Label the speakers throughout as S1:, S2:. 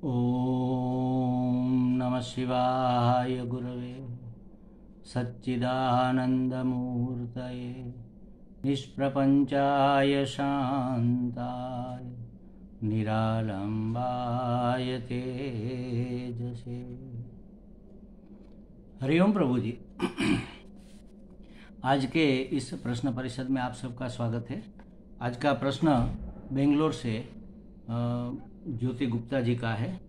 S1: ओम नमः शिवाय गुरवे सच्चिदानंदमूर्तये निष्प्रपंचाय शांताय निरालंबाय तेजसे। हरिओम प्रभु जी। आज के इस प्रश्न परिषद में आप सबका स्वागत है। आज का प्रश्न बेंगलोर से ज्योति गुप्ता जी का है।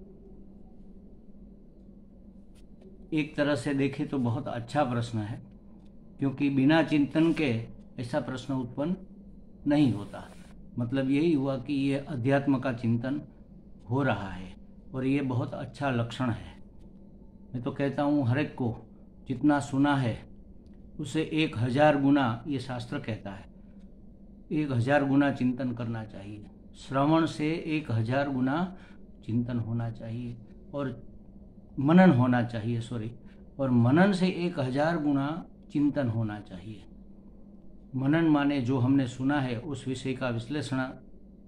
S1: एक तरह से देखें तो बहुत अच्छा प्रश्न है, क्योंकि बिना चिंतन के ऐसा प्रश्न उत्पन्न नहीं होता। मतलब यही हुआ कि ये अध्यात्म का चिंतन हो रहा है और ये बहुत अच्छा लक्षण है। मैं तो कहता हूँ हर एक को जितना सुना है उसे 1000 गुना, ये शास्त्र कहता है, 1000 गुना चिंतन करना चाहिए। श्रवण से 1000 गुना चिंतन होना चाहिए और मनन होना चाहिए, और मनन से 1000 गुना चिंतन होना चाहिए। मनन माने जो हमने सुना है उस विषय का विश्लेषण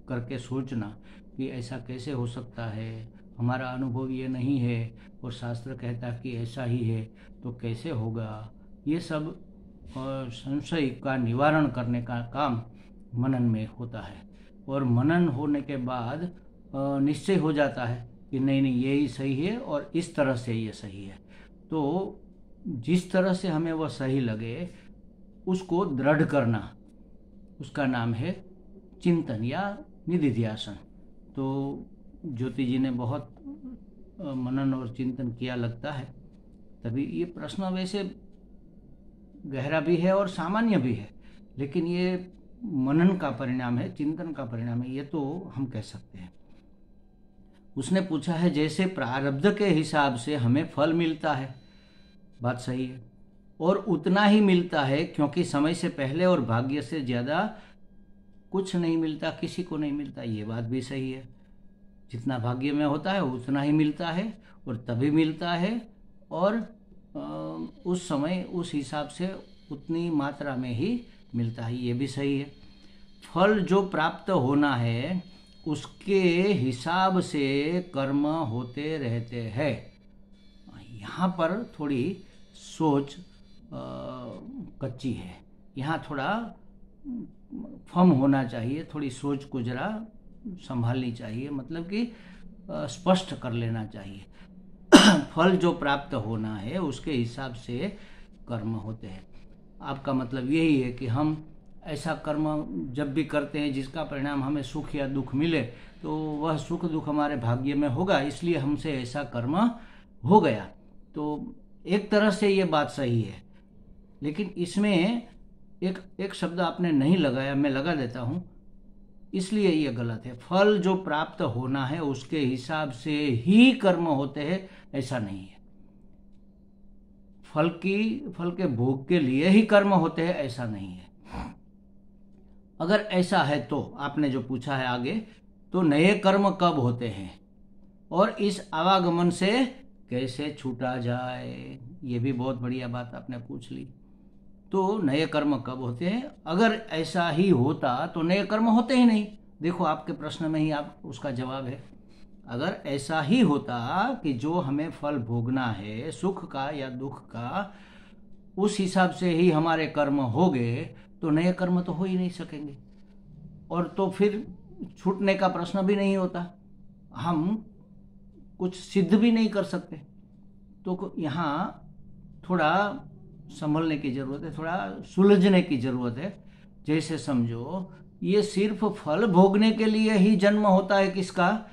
S1: करके सोचना कि ऐसा कैसे हो सकता है, हमारा अनुभव ये नहीं है और शास्त्र कहता कि ऐसा ही है, तो कैसे होगा। ये सब संशय का निवारण करने का काम मनन में होता है। और मनन होने के बाद निश्चय हो जाता है कि नहीं नहीं यही सही है और इस तरह से ये सही है। तो जिस तरह से हमें वह सही लगे उसको दृढ़ करना, उसका नाम है चिंतन या निधिध्यासन। तो ज्योति जी ने बहुत मनन और चिंतन किया लगता है, तभी ये प्रश्न वैसे गहरा भी है और सामान्य भी है, लेकिन ये मनन का परिणाम है, चिंतन का परिणाम है, ये तो हम कह सकते हैं। उसने पूछा है जैसे प्रारब्ध के हिसाब से हमें फल मिलता है, बात सही है, और उतना ही मिलता है क्योंकि समय से पहले और भाग्य से ज़्यादा कुछ नहीं मिलता, किसी को नहीं मिलता, ये बात भी सही है। जितना भाग्य में होता है उतना ही मिलता है और तभी मिलता है, और उस समय उस हिसाब से उतनी मात्रा में ही मिलता है, ये भी सही है। फल जो प्राप्त होना है उसके हिसाब से कर्म होते रहते हैं। यहाँ पर थोड़ी सोच कच्ची है, यहाँ थोड़ा फर्म होना चाहिए, थोड़ी सोच को जरा संभालनी चाहिए, मतलब कि स्पष्ट कर लेना चाहिए। फल जो प्राप्त होना है उसके हिसाब से कर्म होते हैं। आपका मतलब यही है कि हम ऐसा कर्म जब भी करते हैं जिसका परिणाम हमें सुख या दुख मिले, तो वह सुख दुख हमारे भाग्य में होगा, इसलिए हमसे ऐसा कर्म हो गया। तो एक तरह से ये बात सही है, लेकिन इसमें एक शब्द आपने नहीं लगाया, मैं लगा देता हूँ, इसलिए ये गलत है। फल जो प्राप्त होना है उसके हिसाब से ही कर्म होते हैं, ऐसा नहीं है। फल के भोग के लिए ही कर्म होते हैं, ऐसा नहीं है। अगर ऐसा है तो आपने जो पूछा है आगे, तो नए कर्म कब होते हैं और इस आवागमन से कैसे छूटा जाए, ये भी बहुत बढ़िया बात आपने पूछ ली। तो नए कर्म कब होते हैं? अगर ऐसा ही होता तो नए कर्म होते ही नहीं। देखो आपके प्रश्न में ही आप उसका जवाब है। अगर ऐसा ही होता कि जो हमें फल भोगना है सुख का या दुख का, उस हिसाब से ही हमारे कर्म हो गए, तो नए कर्म तो हो ही नहीं सकेंगे, और तो फिर छूटने का प्रश्न भी नहीं होता, हम कुछ सिद्ध भी नहीं कर सकते। तो यहाँ थोड़ा संभलने की ज़रूरत है, थोड़ा सुलझने की ज़रूरत है। जैसे समझो ये सिर्फ फल भोगने के लिए ही जन्म होता है किसका?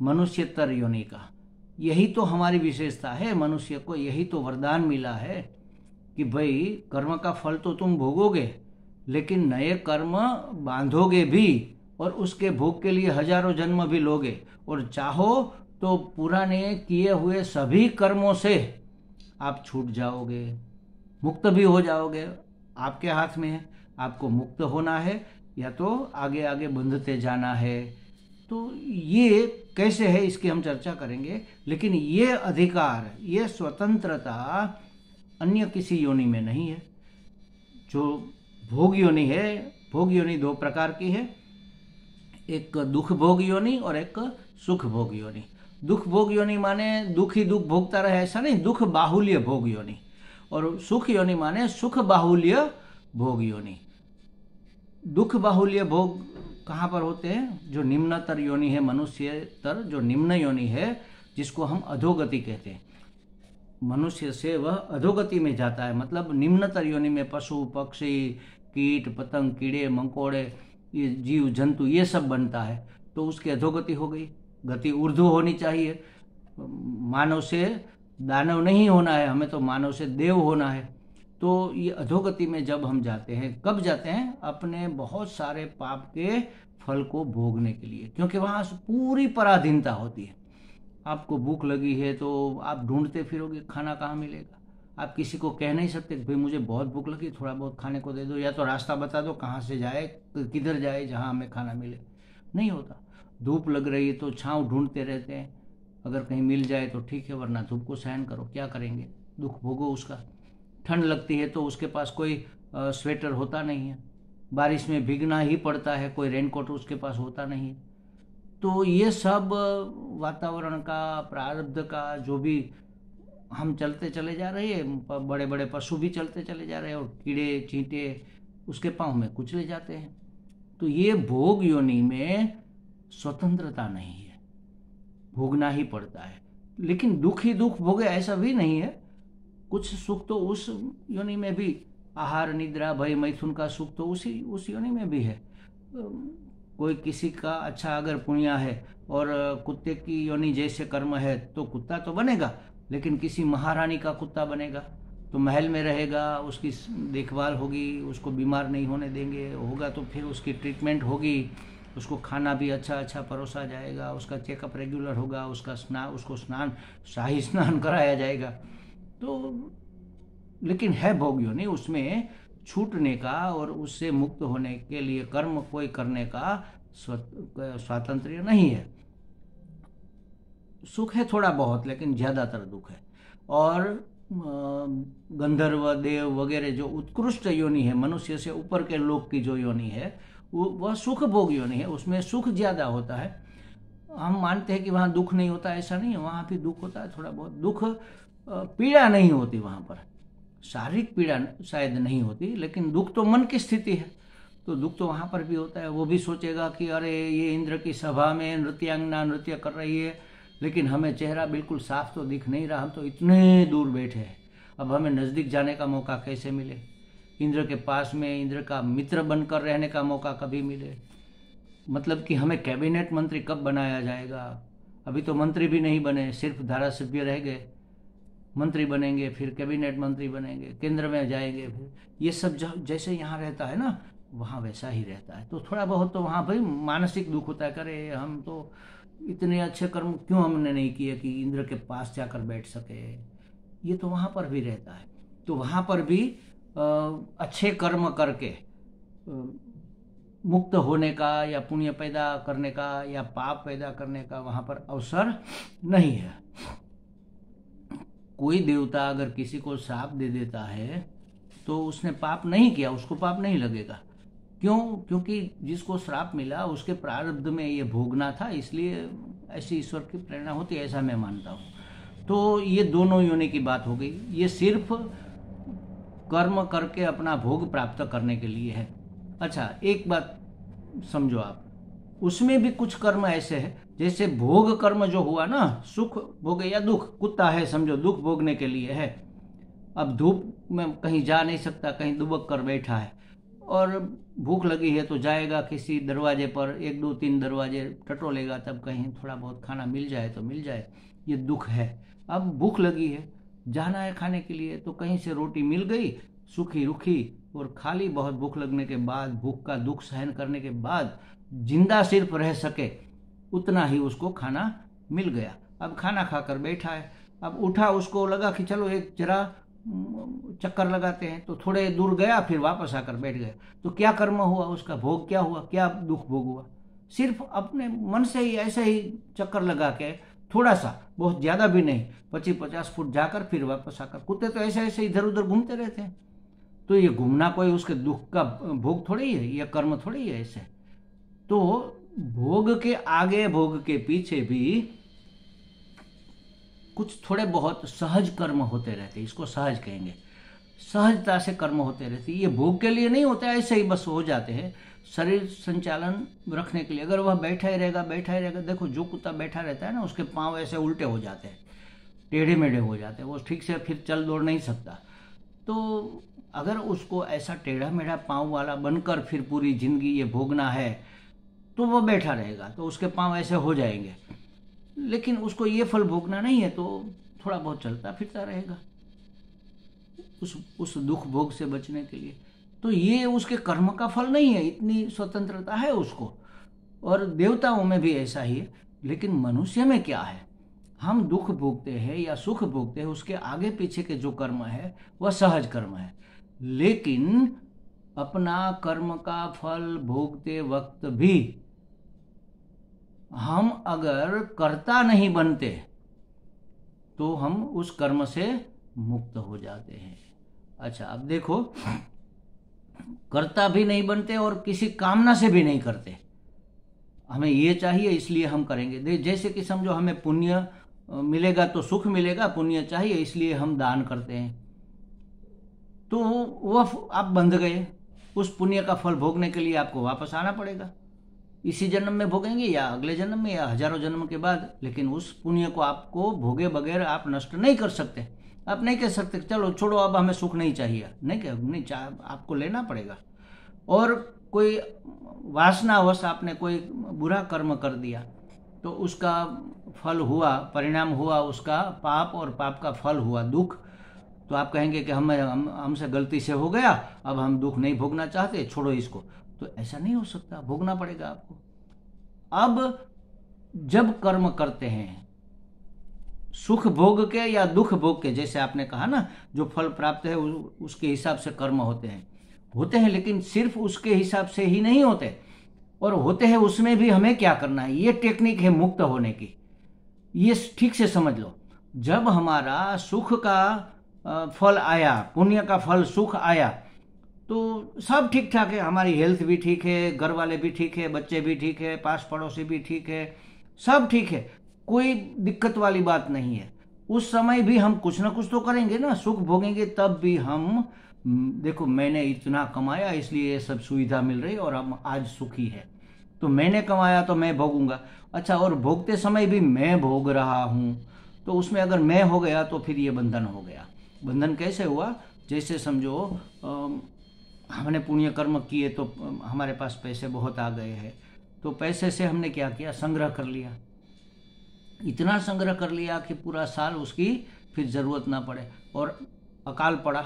S1: मनुष्यतर योनि का। यही तो हमारी विशेषता है, मनुष्य को यही तो वरदान मिला है कि भाई कर्म का फल तो तुम भोगोगे, लेकिन नए कर्म बांधोगे भी और उसके भोग के लिए हजारों जन्म भी लोगे, और चाहो तो पुराने किए हुए सभी कर्मों से आप छूट जाओगे, मुक्त भी हो जाओगे। आपके हाथ में है, आपको मुक्त होना है या तो आगे आगे बंधते जाना है। तो ये कैसे है इसकी हम चर्चा करेंगे, लेकिन ये अधिकार, ये स्वतंत्रता अन्य किसी योनि में नहीं है। जो भोग योनि है, भोग योनि 2 प्रकार की है, एक दुख भोग योनि और एक सुख भोग योनि। दुख भोग योनि माने दुख ही दुख भोगता रहे ऐसा नहीं, दुख बाहुल्य भोग योनि। और सुख योनि माने सुख बाहुल्य भोग योनि। दुख बाहुल्य भोग कहाँ पर होते हैं? जो निम्नतर योनि है, मनुष्यतर जो निम्न योनि है, जिसको हम अधोगति कहते हैं। मनुष्य से वह अधोगति में जाता है, मतलब निम्नतर योनि में पशु पक्षी कीट पतंग कीड़े मकोड़े ये जीव जंतु ये सब बनता है, तो उसकी अधोगति हो गई। गति ऊर्ध्व होनी चाहिए। मानव से दानव नहीं होना है, हमें तो मानव से देव होना है। तो ये अधोगति में जब हम जाते हैं, कब जाते हैं? अपने बहुत सारे पाप के फल को भोगने के लिए, क्योंकि वहाँ पूरी पराधीनता होती है। आपको भूख लगी है तो आप ढूंढते फिरोगे, खाना कहाँ मिलेगा। आप किसी को कह नहीं सकते भाई मुझे बहुत भूख लगी, थोड़ा बहुत खाने को दे दो, या तो रास्ता बता दो कहाँ से जाए, किधर जाए जहाँ हमें खाना मिले। नहीं होता। धूप लग रही है तो छांव ढूंढते रहते हैं, अगर कहीं मिल जाए तो ठीक है, वरना धूप को सहन करो, क्या करेंगे, दुख भोगो उसका। ठंड लगती है तो उसके पास कोई स्वेटर होता नहीं है, बारिश में भीगना ही पड़ता है, कोई रेनकोट उसके पास होता नहीं है। तो ये सब वातावरण का, प्रारब्ध का, जो भी हम चलते चले जा रहे हैं, बड़े बड़े पशु भी चलते चले जा रहे हैं, और कीड़े चींटे उसके पाँव में कुचले जाते हैं। तो ये भोग योनि में स्वतंत्रता नहीं है, भोगना ही पड़ता है। लेकिन दुख ही दुख भोगे ऐसा भी नहीं है, कुछ सुख तो उस योनि में भी, आहार निद्रा भय मैथुन का सुख तो उस योनि में भी है। कोई किसी का अच्छा अगर पुण्य है और कुत्ते की योनि जैसे कर्म है तो कुत्ता तो बनेगा, लेकिन किसी महारानी का कुत्ता बनेगा तो महल में रहेगा, उसकी देखभाल होगी, उसको बीमार नहीं होने देंगे, होगा तो फिर उसकी ट्रीटमेंट होगी, उसको खाना भी अच्छा अच्छा परोसा जाएगा, उसका चेकअप रेगुलर होगा, उसको शाही स्नान कराया जाएगा। तो लेकिन है भोग योनि, उसमें छूटने का और उससे मुक्त होने के लिए कर्म कोई करने का स्वातंत्र्य नहीं है। सुख है थोड़ा बहुत, लेकिन ज्यादातर दुख है। और गंधर्व देव वगैरह जो उत्कृष्ट योनि है, मनुष्य से ऊपर के लोक की जो योनि है, वह सुख भोग योनि है, उसमें सुख ज्यादा होता है। हम मानते हैं कि वहाँ दुख नहीं होता, ऐसा नहीं है, वहाँ भी दुख होता है थोड़ा बहुत। दुख पीड़ा नहीं होती वहाँ पर, शारीरिक पीड़ा शायद नहीं होती, लेकिन दुख तो मन की स्थिति है, तो दुख तो वहाँ पर भी होता है। वो भी सोचेगा कि अरे ये इंद्र की सभा में नृत्यांगना नृत्य कर रही है, लेकिन हमें चेहरा बिल्कुल साफ तो दिख नहीं रहा, हम तो इतने दूर बैठे हैं, अब हमें नज़दीक जाने का मौका कैसे मिले, इंद्र के पास में इंद्र का मित्र बनकर रहने का मौका कभी मिले। मतलब कि हमें कैबिनेट मंत्री कब बनाया जाएगा, अभी तो मंत्री भी नहीं बने, सिर्फ धारासभ्य रह गए, मंत्री बनेंगे, फिर कैबिनेट मंत्री बनेंगे, केंद्र में जाएंगे, फिर ये सब जैसे यहाँ रहता है ना, वहाँ वैसा ही रहता है। तो थोड़ा बहुत तो वहाँ भाई मानसिक दुख होता है, करे हम तो इतने अच्छे कर्म क्यों हमने नहीं किए कि इंद्र के पास जाकर बैठ सके, ये तो वहाँ पर भी रहता है। तो वहाँ पर भी अच्छे कर्म करके मुक्त होने का या पुण्य पैदा करने का या पाप पैदा करने का वहाँ पर अवसर नहीं है। कोई देवता अगर किसी को श्राप दे देता है तो उसने पाप नहीं किया, उसको पाप नहीं लगेगा। क्यों? क्योंकि जिसको श्राप मिला उसके प्रारब्ध में ये भोगना था, इसलिए ऐसी ईश्वर की प्रेरणा होती है, ऐसा मैं मानता हूँ। तो ये दोनों योनि की बात हो गई। ये सिर्फ कर्म करके अपना भोग प्राप्त करने के लिए है। अच्छा, एक बात समझो आप, उसमें भी कुछ कर्म ऐसे हैं, जैसे भोग कर्म जो हुआ ना, सुख भोगे या दुख, कुत्ता है समझो, दुख भोगने के लिए है। अब धूप में कहीं जा नहीं सकता, कहीं दुबक कर बैठा है, और भूख लगी है तो जाएगा किसी दरवाजे पर, 1 2 3 दरवाजे टटोलेगा, तब कहीं थोड़ा बहुत खाना मिल जाए तो मिल जाए, ये दुख है। अब भूख लगी है, जाना है खाने के लिए, तो कहीं से रोटी मिल गई सूखी रूखी और खा ली। बहुत भूख लगने के बाद, भूख का दुख सहन करने के बाद जिंदा सिर्फ रह सके उतना ही उसको खाना मिल गया। अब खाना खाकर बैठा है, अब उठा, उसको लगा कि चलो एक जरा चक्कर लगाते हैं, तो थोड़े दूर गया, फिर वापस आकर बैठ गया। तो क्या कर्म हुआ उसका, भोग क्या हुआ, क्या दुख भोग हुआ? सिर्फ अपने मन से ही ऐसे ही चक्कर लगा के थोड़ा सा, बहुत ज्यादा भी नहीं, 25-50 फुट जाकर फिर वापस आकर। कुत्ते तो ऐसे ऐसे इधर उधर घूमते रहते हैं, तो ये घूमना कोई उसके दुख का भोग थोड़ी है, यह कर्म थोड़ी है ऐसे। तो भोग के आगे भोग के पीछे भी कुछ थोड़े बहुत सहज कर्म होते रहते, इसको सहज कहेंगे, सहजता से कर्म होते रहते। ये भोग के लिए नहीं होते, ऐसे ही बस हो जाते हैं शरीर संचालन रखने के लिए। अगर वह बैठा ही रहेगा बैठा ही रहेगा, देखो जो कुत्ता बैठा रहता है ना, उसके पाँव ऐसे उल्टे हो जाते हैं, टेढ़े मेढ़े हो जाते हैं, वो ठीक से फिर चल दौड़ नहीं सकता। तो अगर उसको ऐसा टेढ़ा मेढ़ा पाँव वाला बनकर फिर पूरी जिंदगी ये भोगना है, तो वो बैठा रहेगा तो उसके पाँव ऐसे हो जाएंगे। लेकिन उसको ये फल भोगना नहीं है, तो थोड़ा बहुत चलता फिरता रहेगा उस दुख भोग से बचने के लिए। तो ये उसके कर्म का फल नहीं है, इतनी स्वतंत्रता है उसको। और देवताओं में भी ऐसा ही है। लेकिन मनुष्य में क्या है, हम दुख भोगते हैं या सुख भोगते हैं, उसके आगे पीछे के जो कर्म है वह सहज कर्म है। लेकिन अपना कर्म का फल भोगते वक्त भी हम अगर कर्ता नहीं बनते तो हम उस कर्म से मुक्त हो जाते हैं। अच्छा, अब देखो, कर्ता भी नहीं बनते और किसी कामना से भी नहीं करते। हमें ये चाहिए इसलिए हम करेंगे। जैसे कि समझो हमें पुण्य मिलेगा तो सुख मिलेगा, पुण्य चाहिए इसलिए हम दान करते हैं, तो वह आप बंध गए। उस पुण्य का फल भोगने के लिए आपको वापस आना पड़ेगा। इसी जन्म में भोगेंगे या अगले जन्म में या हजारों जन्म के बाद, लेकिन उस पुण्य को आपको भोगे बगैर आप नष्ट नहीं कर सकते। आप नहीं कह सकते चलो छोड़ो अब हमें सुख नहीं चाहिए, नहीं आपको लेना पड़ेगा। और कोई वासनावश आपने कोई बुरा कर्म कर दिया तो उसका फल हुआ, परिणाम हुआ उसका पाप, और पाप का फल हुआ दुख। तो आप कहेंगे कि हमसे गलती से हो गया, अब हम दुख नहीं भोगना चाहते, छोड़ो इसको। तो ऐसा नहीं हो सकता, भोगना पड़ेगा आपको। अब जब कर्म करते हैं सुख भोग के या दुख भोग के, जैसे आपने कहा ना, जो फल प्राप्त है उसके हिसाब से कर्म होते हैं, लेकिन सिर्फ उसके हिसाब से ही नहीं होते, और होते हैं उसमें भी हमें क्या करना है। ये टेक्निक है मुक्त होने की, ये ठीक से समझ लो। जब हमारा सुख का फल आया, पुण्य का फल सुख आया, तो सब ठीक ठाक है, हमारी हेल्थ भी ठीक है, घर वाले भी ठीक है, बच्चे भी ठीक है, पास पड़ोसी भी ठीक है, सब ठीक है, कोई दिक्कत वाली बात नहीं है। उस समय भी हम कुछ ना कुछ तो करेंगे ना, सुख भोगेंगे तब भी हम देखो मैंने इतना कमाया इसलिए ये सब सुविधा मिल रही और हम आज सुखी है, तो मैंने कमाया तो मैं भोगूंगा। अच्छा, और भोगते समय भी मैं भोग रहा हूँ, तो उसमें अगर मैं हो गया तो फिर ये बंधन हो गया। बंधन कैसे हुआ, जैसे समझो हमने पुण्य कर्म किए तो हमारे पास पैसे बहुत आ गए हैं, तो पैसे से हमने क्या किया, संग्रह कर लिया, इतना संग्रह कर लिया कि पूरा साल उसकी फिर जरूरत ना पड़े। और अकाल पड़ा,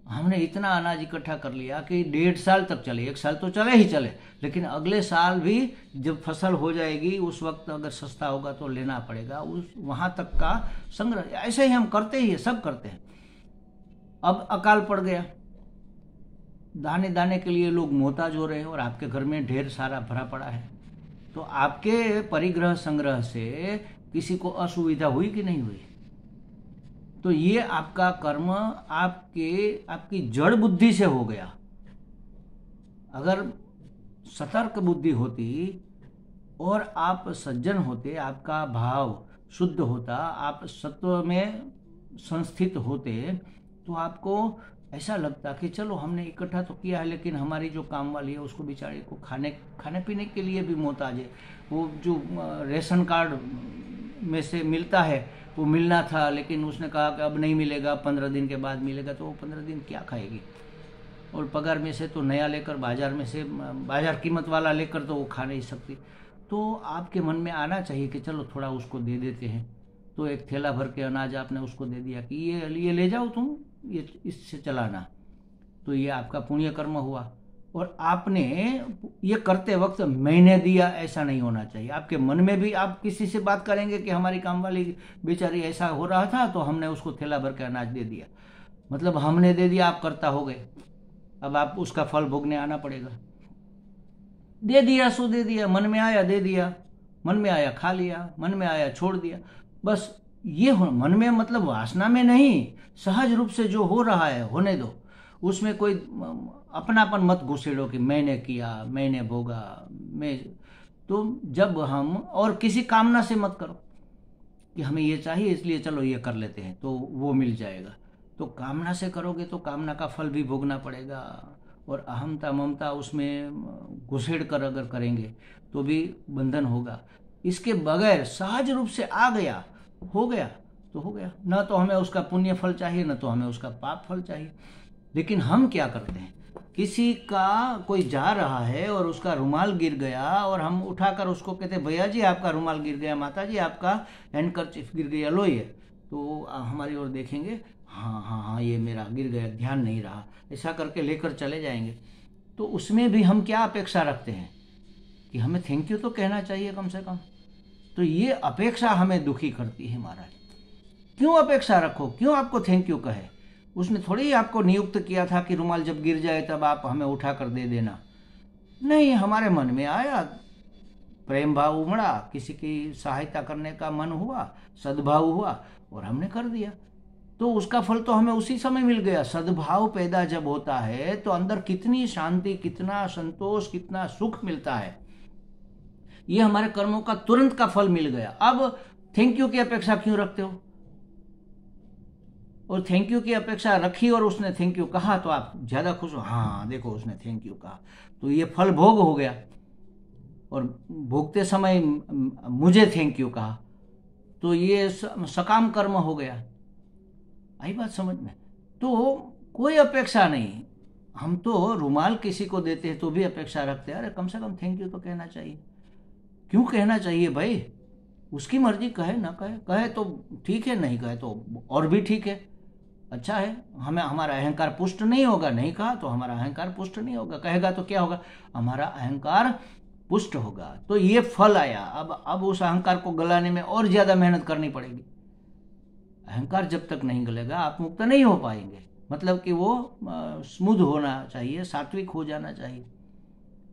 S1: हमने इतना अनाज इकट्ठा कर लिया कि 1.5 साल तक चले, 1 साल तो चले ही चले, लेकिन अगले साल भी जब फसल हो जाएगी उस वक्त अगर सस्ता होगा तो लेना पड़ेगा, उस वहां तक का संग्रह। ऐसे ही हम करते ही है, सब करते हैं। अब अकाल पड़ गया, दाने दाने के लिए लोग मोहताज हो रहे हैं और आपके घर में ढेर सारा भरा पड़ा है, तो आपके परिग्रह संग्रह से किसी को असुविधा हुई कि नहीं हुई? तो ये आपका कर्म आपकी जड़ बुद्धि से हो गया। अगर सतर्क बुद्धि होती और आप सज्जन होते, आपका भाव शुद्ध होता, आप सत्व में संस्थित होते, तो आपको ऐसा लगता कि चलो हमने इकट्ठा तो किया है, लेकिन हमारी जो काम वाली है उसको बेचारे को खाने पीने के लिए भी मोहताज है। वो जो रेशन कार्ड में से मिलता है वो मिलना था, लेकिन उसने कहा कि अब नहीं मिलेगा, 15 दिन के बाद मिलेगा, तो वो 15 दिन क्या खाएगी? और पगार में से तो नया लेकर बाजार कीमत वाला लेकर तो वो खा नहीं सकती। तो आपके मन में आना चाहिए कि चलो थोड़ा उसको दे देते हैं। तो एक थैला भर के अनाज आपने उसको दे दिया कि ये ले जाओ तुम, ये इससे चलाना, तो ये आपका पुण्य कर्म हुआ। और आपने ये करते वक्त मैंने दिया ऐसा नहीं होना चाहिए। आपके मन में भी आप किसी से बात करेंगे कि हमारी काम वाली बेचारी ऐसा हो रहा था तो हमने उसको थैला भर के अनाज दे दिया, मतलब हमने दे दिया, आप कर्ता हो गए, अब आप उसका फल भोगने आना पड़ेगा। दे दिया सो दे दिया, मन में आया दे दिया, मन में आया खा लिया, मन में आया छोड़ दिया, बस ये मन में मतलब वासना में नहीं, सहज रूप से जो हो रहा है होने दो। उसमें कोई अपनापन मत घुसेड़ो कि मैंने किया, मैंने भोगा, मैं। तो जब हम, और किसी कामना से मत करो कि हमें ये चाहिए इसलिए चलो ये कर लेते हैं तो वो मिल जाएगा। तो कामना से करोगे तो कामना का फल भी भोगना पड़ेगा, और अहमता ममता उसमें घुसेड़ कर अगर करेंगे तो भी बंधन होगा। इसके बगैर सहज रूप से आ गया, हो गया तो हो गया, न तो हमें उसका पुण्य फल चाहिए न तो हमें उसका पाप फल चाहिए। लेकिन हम क्या करते हैं, किसी का कोई जा रहा है और उसका रुमाल गिर गया और हम उठाकर उसको कहते हैं भैया जी आपका रुमाल गिर गया, माता जी आपका हैंडकरचीफ गिर गया, लो ये। तो हमारी ओर देखेंगे, हाँ हाँ हाँ ये मेरा गिर गया, ध्यान नहीं रहा, ऐसा करके लेकर चले जाएंगे। तो उसमें भी हम क्या अपेक्षा रखते हैं कि हमें थैंक यू तो कहना चाहिए कम से कम। तो ये अपेक्षा हमें दुखी करती है महाराज। क्यों अपेक्षा रखो, क्यों आपको थैंक यू कहे? उसने थोड़ी ही आपको नियुक्त किया था कि रुमाल जब गिर जाए तब आप हमें उठा कर दे देना। नहीं, हमारे मन में आया, प्रेम भाव उमड़ा, किसी की सहायता करने का मन हुआ, सद्भाव हुआ और हमने कर दिया, तो उसका फल तो हमें उसी समय मिल गया। सद्भाव पैदा जब होता है तो अंदर कितनी शांति, कितना संतोष, कितना सुख मिलता है। ये हमारे कर्मों का तुरंत का फल मिल गया। अब थैंक यू की अपेक्षा क्यों रखते हो? और थैंक यू की अपेक्षा रखी और उसने थैंक यू कहा तो आप ज्यादा खुश हो, हाँ देखो उसने थैंक यू कहा, तो ये फल भोग हो गया। और भोगते समय मुझे थैंक यू कहा तो ये सकाम कर्म हो गया। आई बात समझ में? तो कोई अपेक्षा नहीं। हम तो रुमाल किसी को देते हैं तो भी अपेक्षा रखते हैं, अरे कम से कम थैंक यू तो कहना चाहिए। क्यों कहना चाहिए भाई? उसकी मर्जी, कहे ना कहे, कहे तो ठीक है, नहीं कहे तो और भी ठीक है, अच्छा है। हमें हमारा अहंकार पुष्ट नहीं होगा, नहीं कहा तो हमारा अहंकार पुष्ट नहीं होगा, कहेगा तो क्या होगा, हमारा अहंकार पुष्ट होगा। तो ये फल आया। अब उस अहंकार को गलाने में और ज्यादा मेहनत करनी पड़ेगी। अहंकार जब तक नहीं गलेगा आप मुक्त नहीं हो पाएंगे। मतलब कि वो स्मूथ होना चाहिए, सात्विक हो जाना चाहिए।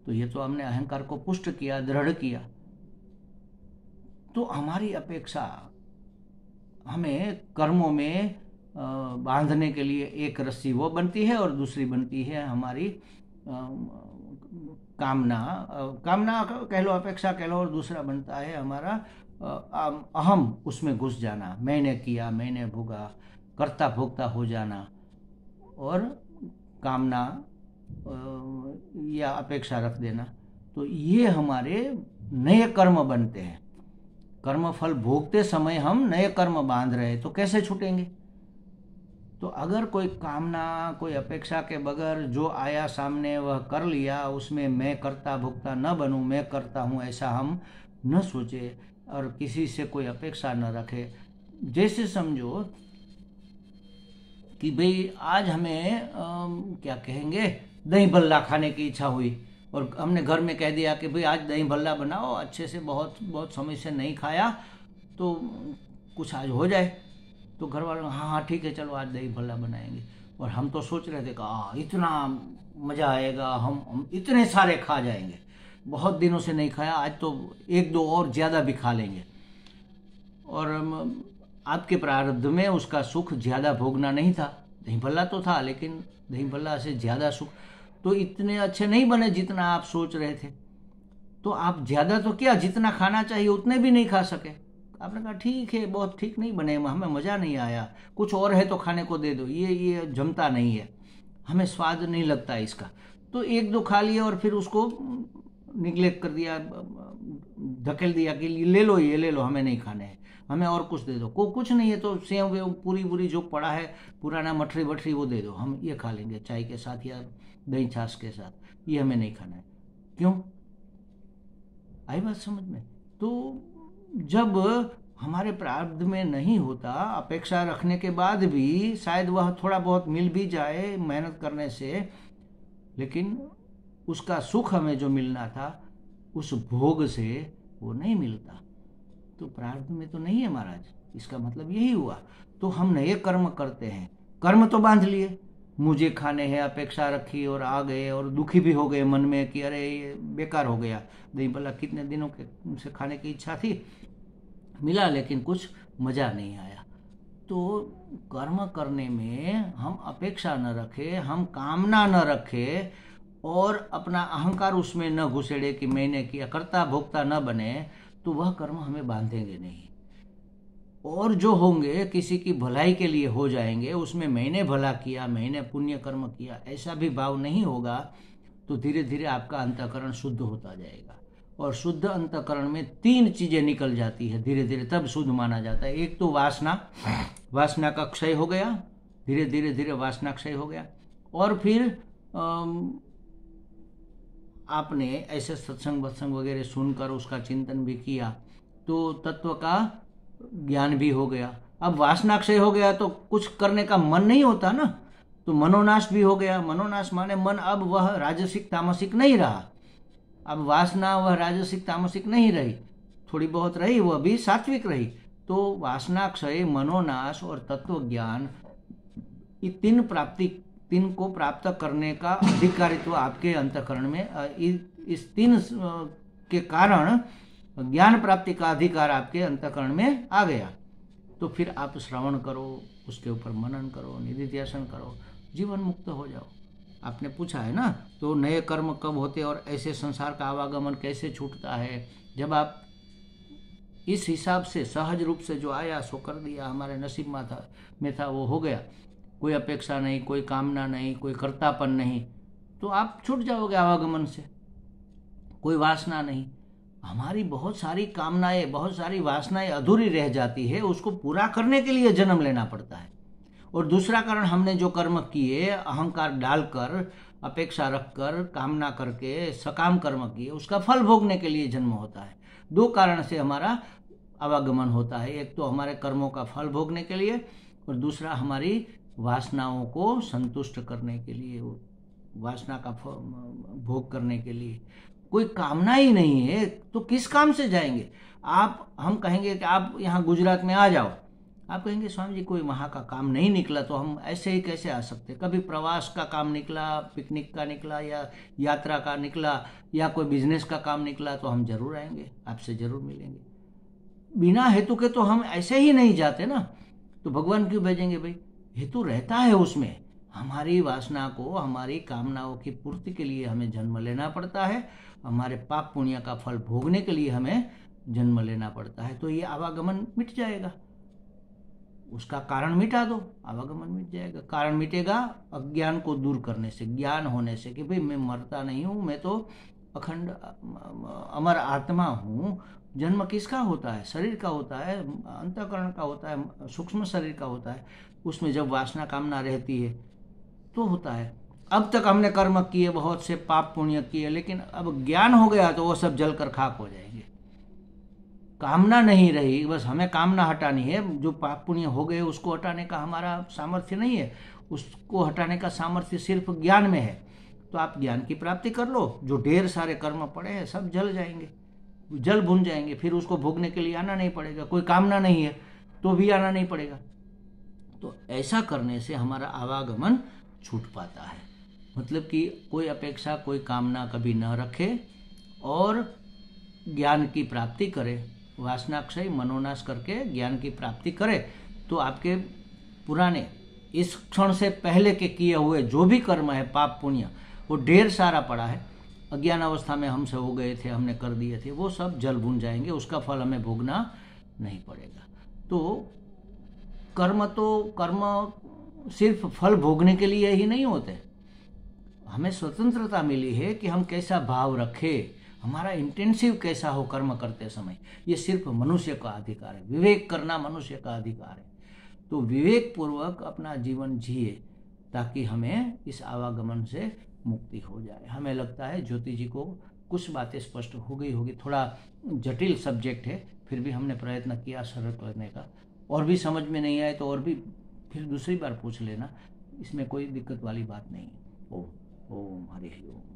S1: तो ये तो हमने अहंकार को पुष्ट किया, दृढ़ किया। तो हमारी अपेक्षा हमें कर्मों में बांधने के लिए एक रस्सी वो बनती है और दूसरी बनती है हमारी कामना, कामना कह लो, अपेक्षा कह लो, और दूसरा बनता है हमारा अहम, उसमें घुस जाना, मैंने किया, मैंने भोगा, कर्ता भोक्ता हो जाना। और कामना या अपेक्षा रख देना। तो ये हमारे नए कर्म बनते हैं। कर्म फल भोगते समय हम नए कर्म बांध रहे तो कैसे छूटेंगे? तो अगर कोई कामना, कोई अपेक्षा के बगैर जो आया सामने वह कर लिया, उसमें मैं कर्ता भोक्ता न बनूं, मैं करता हूं ऐसा हम न सोचे, और किसी से कोई अपेक्षा न रखे। जैसे समझो कि भाई आज हमें क्या कहेंगे, दही भल्ला खाने की इच्छा हुई और हमने घर में कह दिया कि भाई आज दही भल्ला बनाओ अच्छे से, बहुत बहुत समय से नहीं खाया तो कुछ आज हो जाए। तो घर वालों हाँ हाँ ठीक है चलो आज दही भल्ला बनाएंगे। और हम तो सोच रहे थे कि इतना मज़ा आएगा, हम इतने सारे खा जाएंगे, बहुत दिनों से नहीं खाया, आज तो एक दो और ज़्यादा भी खा लेंगे। और आपके प्रारब्ध में उसका सुख ज़्यादा भोगना नहीं था। दही भल्ला तो था लेकिन दही भल्ला से ज़्यादा सुख तो इतने अच्छे नहीं बने जितना आप सोच रहे थे। तो आप ज़्यादा तो क्या, जितना खाना चाहिए उतने भी नहीं खा सके। आपने कहा ठीक है, बहुत ठीक नहीं बने, हमें मज़ा नहीं आया, कुछ और है तो खाने को दे दो, ये जमता नहीं है, हमें स्वाद नहीं लगता इसका। तो एक दो खा लिया और फिर उसको निगलेक्ट कर दिया, धकेल दिया कि ले लो, ये ले लो, हमें नहीं खाने हैं, हमें और कुछ दे दो। कुछ नहीं है तो सेव वेव पूरी पूरी जो पड़ा है पुराना मठरी बठरी वो दे दो, हम ये खा लेंगे चाय के साथ या दही छाछ के साथ, ये हमें नहीं खाना है। क्यों? आई बात समझ में? तो जब हमारे प्रारब्ध में नहीं होता, अपेक्षा रखने के बाद भी शायद वह थोड़ा बहुत मिल भी जाए मेहनत करने से, लेकिन उसका सुख हमें जो मिलना था उस भोग से वो नहीं मिलता। तो प्रारब्ध में तो नहीं है महाराज, इसका मतलब यही हुआ। तो हम नए कर्म करते हैं, कर्म तो बांध लिए, मुझे खाने हैं, अपेक्षा रखी और आ गए और दुखी भी हो गए मन में कि अरे ये बेकार हो गया दही भल्ला, कितने दिनों के से खाने की इच्छा थी, मिला लेकिन कुछ मज़ा नहीं आया। तो कर्म करने में हम अपेक्षा न रखें, हम कामना न रखें और अपना अहंकार उसमें न घुसेड़े कि मैंने किया, कर्ता भोक्ता न बने, तो वह कर्म हमें बांधेंगे नहीं। और जो होंगे किसी की भलाई के लिए हो जाएंगे, उसमें मैंने भला किया, मैंने पुण्य कर्म किया, ऐसा भी भाव नहीं होगा, तो धीरे धीरे आपका अंतःकरण शुद्ध होता जाएगा। और शुद्ध अंतःकरण में 3 चीजें निकल जाती है धीरे धीरे, तब शुद्ध माना जाता है। एक तो वासना का क्षय हो गया, धीरे धीरे धीरे वासना क्षय हो गया। और फिर आपने ऐसे सत्संग वत्संग वगैरह सुनकर उसका चिंतन भी किया, तो तत्व का ज्ञान भी हो गया। अब वासना क्षय हो गया तो कुछ करने का मन नहीं होता ना, तो मनोनाश भी हो गया। मनोनाश माने मन अब वह राजसिक तामसिक नहीं रहा, अब वासना वह राजसिक तामसिक नहीं रही, थोड़ी बहुत रही, वह भी सात्विक रही। तो वासना क्षय, मनोनाश और तत्व ज्ञान, ये 3 को प्राप्त करने का अधिकारित्व आपके अंतःकरण में, इस 3 के कारण ज्ञान प्राप्ति का अधिकार आपके अंतःकरण में आ गया। तो फिर आप श्रवण करो, उसके ऊपर मनन करो, निधिध्यासन करो, जीवन मुक्त हो जाओ। आपने पूछा है ना, तो नए कर्म कब होते और ऐसे संसार का आवागमन कैसे छूटता है? जब आप इस हिसाब से सहज रूप से जो आया सो कर दिया, हमारे नसीब में था वो हो गया, कोई अपेक्षा नहीं, कोई कामना नहीं, कोई कर्तापन नहीं, तो आप छूट जाओगे आवागमन से। कोई वासना नहीं, हमारी बहुत सारी कामनाएं, बहुत सारी वासनाएं अधूरी रह जाती है, उसको पूरा करने के लिए जन्म लेना पड़ता है। और दूसरा कारण, हमने जो कर्म किए, अहंकार डालकर, अपेक्षा रखकर, कामना करके सकाम कर्म किए, उसका फल भोगने के लिए जन्म होता है। 2 कारण से हमारा आवागमन होता है, एक तो हमारे कर्मों का फल भोगने के लिए, और दूसरा हमारी वासनाओं को संतुष्ट करने के लिए, वासना का भोग करने के लिए। कोई कामना ही नहीं है तो किस काम से जाएंगे आप? हम कहेंगे कि आप यहाँ गुजरात में आ जाओ, आप कहेंगे स्वामी जी कोई वहाँ का काम नहीं निकला तो हम ऐसे ही कैसे आ सकते? कभी प्रवास का काम निकला, पिकनिक का निकला, या यात्रा का निकला, या कोई बिजनेस का काम निकला, तो हम जरूर आएंगे, आपसे जरूर मिलेंगे। बिना हेतु के तो हम ऐसे ही नहीं जाते ना, तो भगवान क्यों भेजेंगे भाई? हेतु रहता है उसमें। हमारी वासना को, हमारी कामनाओं की पूर्ति के लिए हमें जन्म लेना पड़ता है, हमारे पाप पुण्य का फल भोगने के लिए हमें जन्म लेना पड़ता है। तो ये आवागमन मिट जाएगा, उसका कारण मिटा दो, आवागमन मिट जाएगा। कारण मिटेगा अज्ञान को दूर करने से, ज्ञान होने से कि भाई मैं मरता नहीं हूँ, मैं तो अखंड अमर आत्मा हूँ। जन्म किसका होता है? शरीर का होता है, अंतःकरण का होता है, सूक्ष्म शरीर का होता है। उसमें जब वासना कामना रहती है तो होता है। अब तक हमने कर्म किए, बहुत से पाप पुण्य किए, लेकिन अब ज्ञान हो गया तो वो सब जलकर खाक हो जाएंगे। कामना नहीं रही, बस हमें कामना हटानी है। जो पाप पुण्य हो गए उसको हटाने का हमारा सामर्थ्य नहीं है, उसको हटाने का सामर्थ्य सिर्फ ज्ञान में है। तो आप ज्ञान की प्राप्ति कर लो, जो ढेर सारे कर्म पड़े हैं सब जल जाएंगे, जल भुन जाएंगे, फिर उसको भोगने के लिए आना नहीं पड़ेगा। कोई कामना नहीं है तो भी आना नहीं पड़ेगा। तो ऐसा करने से हमारा आवागमन छूट पाता है। मतलब कि कोई अपेक्षा, कोई कामना कभी न रखे और ज्ञान की प्राप्ति करे, वासनाक्षय मनोनाश करके ज्ञान की प्राप्ति करे, तो आपके पुराने इस क्षण से पहले के किए हुए जो भी कर्म है, पाप पुण्य, वो ढेर सारा पड़ा है, अज्ञान अवस्था में हमसे हो गए थे, हमने कर दिए थे, वो सब जल भुन जाएंगे, उसका फल हमें भोगना नहीं पड़ेगा। तो कर्म सिर्फ फल भोगने के लिए ही नहीं होते। हमें स्वतंत्रता मिली है कि हम कैसा भाव रखें, हमारा इंटेंसिव कैसा हो कर्म करते समय, ये सिर्फ मनुष्य का अधिकार है। विवेक करना मनुष्य का अधिकार है। तो विवेक पूर्वक अपना जीवन जिए ताकि हमें इस आवागमन से मुक्ति हो जाए। हमें लगता है ज्योति जी को कुछ बातें स्पष्ट हो गई होगी। थोड़ा जटिल सब्जेक्ट है, फिर भी हमने प्रयत्न किया सरल करने का। और भी समझ में नहीं आए तो और भी फिर दूसरी बार पूछ लेना, इसमें कोई दिक्कत वाली बात नहीं है। ओम हरि ओम।